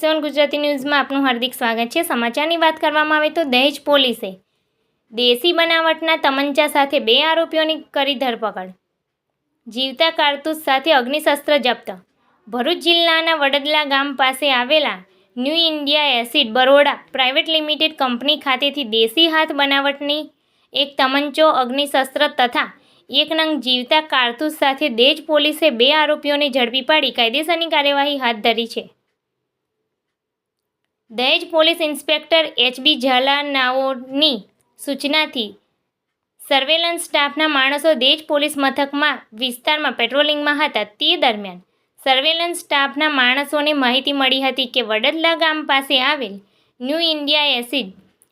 7 ગુજરાતી ન્યૂઝમાં આપનું હાર્દિક સ્વાગત છે। સમાચારની વાત કરવામાં આવે તો દહેજ પોલીસે દેશી બનાવટના તમંચા સાથે 2 આરોપીઓની કરી ધરપકડ। જીવતા કારતૂસ સાથે અગ્નિશસ્ત્ર જપ્ત। ભરૂચ જિલ્લાના વડદલા ગામ પાસે આવેલા new India acid Baroda private limited company ખાતેથી દેશી હાથ બનાવટની એક તમંચો, અગ્નિશસ્ત્ર તથા 1 નંગ જીવતા કારતૂસ સાથે દહેજ પોલીસે 2 આરોપીઓને ઝડપી પાડી કાયદેસરની કાર્યવાહી હાથ ધરી છે। દહેજ પોલીસ ઇન્સ્પેક્ટર એચ.બી. ઝાલાનાઓની સૂચનાથી સર્વેલન્સ સ્ટાફના માણસો દહેજ પોલીસ મથકમાં વિસ્તારમાં પેટ્રોલિંગમાં હતા। તે દરમિયાન સર્વેલન્સ સ્ટાફના માણસોને માહિતી મળી હતી કે વડદલા ગામ પાસે આવેલ new India acid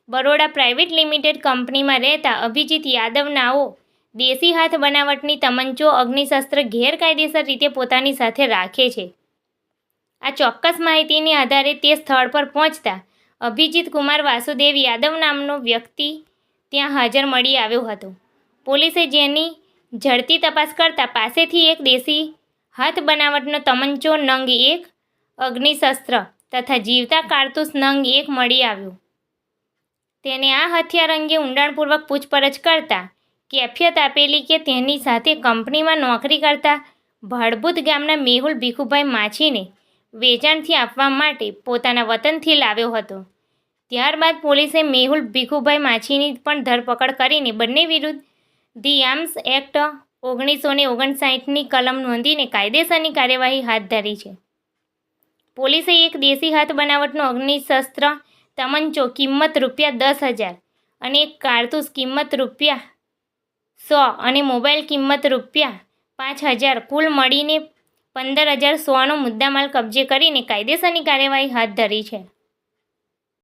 Baroda private limited કંપનીમાં રહેતા અભિજીત યાદવ નાઓ દેશી હાથ બનાવટની તમંચો, અગ્નિશસ્ત્ર ગેરકાયદેસર રીતે પોતાની સાથે રાખે છે। આ ચોક્કસ માહિતીને આધારે તે સ્થળ પર પહોંચતા અભિજીત કુમાર વાસુદેવ યાદવ નામનો વ્યક્તિ ત્યાં હાજર મળી આવ્યો હતો। પોલીસે જેની ઝડપી તપાસ કરતા પાસેથી એક દેશી હાથ બનાવટનો તમંચો નંગ 1, અગ્નિશસ્ત્ર તથા જીવતા કારતૂસ નંગ 1 મળી આવ્યો। તેને આ હથિયાર અંગે ઊંડાણપૂર્વક પૂછપરછ કરતા કેફિયત આપેલી કે તેની સાથે કંપનીમાં નોકરી કરતા ભાડભૂત ગામના મેહુલ ભીખુભાઈ માછીને વેચાણથી આપવા માટે પોતાના વતનથી લાવ્યો હતો। ત્યારબાદ પોલીસે મેહુલ ભીખુભાઈ માછીની પણ ધરપકડ કરીને બંને વિરુદ્ધ ધી આર્મ્સ એક્ટ 1959ની કલમ નોંધીને કાયદેસરની કાર્યવાહી હાથ ધરી છે। પોલીસે એક દેશી હાથ બનાવટનો અગ્નિશસ્ત્ર તમંચો કિંમત ₹10,000 અને એક કારતૂસ કિંમત ₹100 અને મોબાઈલ કિંમત ₹5,000 કુલ મળીને 15,100નો મુદ્દામાલ કબજે કરીને કાયદેસરની કાર્યવાહી હાથ ધરી છે।